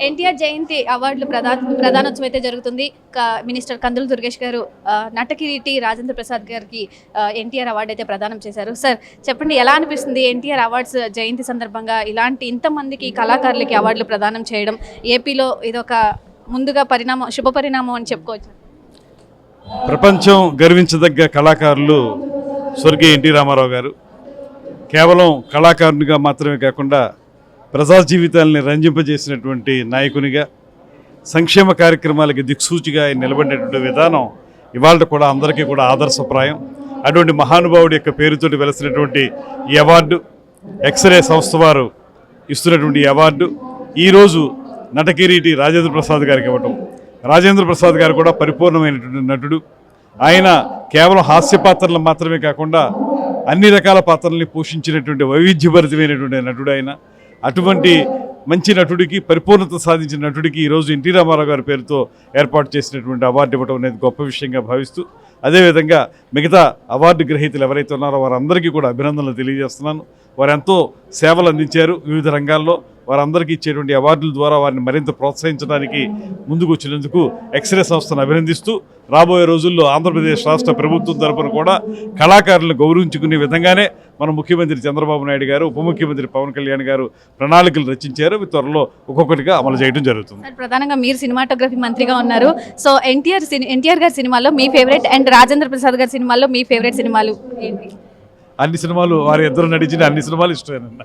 ఎన్టీఆర్ జయంతి అవార్డులు ప్రధానోత్సవం అయితే జరుగుతుంది. మినిస్టర్ కందుల దుర్గేష్ గారు నటకిరీటి రాజేంద్ర ప్రసాద్ గారికి ఎన్టీఆర్ అవార్డు అయితే ప్రదానం చేశారు. సార్ చెప్పండి, ఎలా అనిపిస్తుంది ఎన్టీఆర్ అవార్డ్స్ జయంతి సందర్భంగా ఇలాంటి ఇంతమందికి కళాకారులకి అవార్డులు ప్రదానం చేయడం? ఏపీలో ఇదొక ముందుగా శుభ పరిణామం అని చెప్పుకోవచ్చు. ప్రపంచం గర్వించదగ్గ కళాకారులు స్వర్గీయ ఎన్టీ రామారావు గారు. కేవలం కళాకారునిగా మాత్రమే కాకుండా ప్రజా జీవితాలని రంజింపజేసినటువంటి నాయకునిగా, సంక్షేమ కార్యక్రమాలకి దిక్సూచిగా ఆయన నిలబడినటువంటి విధానం ఇవాళ కూడా అందరికీ కూడా ఆదర్శప్రాయం. అటువంటి మహానుభావుడి యొక్క పేరుతోటి వెలసినటువంటి ఈ అవార్డు ఎక్స్రే సంస్థ వారు ఇస్తున్నటువంటి ఈ అవార్డు ఈరోజు నటకిరీటి రాజేంద్ర ప్రసాద్ గారికి ఇవ్వటం. రాజేంద్ర ప్రసాద్ గారు కూడా పరిపూర్ణమైనటువంటి నటుడు. ఆయన కేవలం హాస్య పాత్రలు మాత్రమే కాకుండా అన్ని రకాల పాత్రల్ని పోషించినటువంటి వైవిధ్యభరితమైనటువంటి నటుడు ఆయన. అటువంటి మంచి నటుడికి, పరిపూర్ణత సాధించిన నటుడికి ఈరోజు ఎన్టీ రామారావు గారి పేరుతో ఏర్పాటు చేసినటువంటి అవార్డు ఇవ్వడం అనేది గొప్ప విషయంగా భావిస్తూ, అదేవిధంగా మిగతా అవార్డు గ్రహీతలు ఎవరైతే ఉన్నారో వారందరికీ కూడా అభినందనలు తెలియజేస్తున్నాను. వారు ఎంతో సేవలు అందించారు వివిధ రంగాల్లో. వారందరికీ ఇచ్చేటువంటి అవార్డుల ద్వారా వారిని మరింత ప్రోత్సహించడానికి ముందుకు వచ్చినందుకు ఎక్స్రే సంస్థను అభినందిస్తూ, రాబోయే రోజుల్లో ఆంధ్రప్రదేశ్ రాష్ట్ర ప్రభుత్వం తరపున కూడా కళాకారులను గౌరవించుకునే విధంగానే మన ముఖ్యమంత్రి చంద్రబాబు నాయుడు గారు, ఉప ముఖ్యమంత్రి పవన్ కళ్యాణ్ గారు ప్రణాళికలు రచించారు. త్వరలో ఒక్కొక్కటిగా అమలు చేయడం జరుగుతుంది. ప్రధానంగా మీరు సినిమాటోగ్రఫీ మంత్రిగా ఉన్నారు. సో ఎన్టీఆర్ గారి సినిమాలో మీ ఫేవరెట్ అండ్ రాజేంద్ర ప్రసాద్ గారి సినిమాలో మీ ఫేవరెట్ సినిమాలు ఏంటి? అన్ని సినిమాలు, వారి ఇద్దరు నటించిన అన్ని సినిమాలు ఇష్టమేనన్న.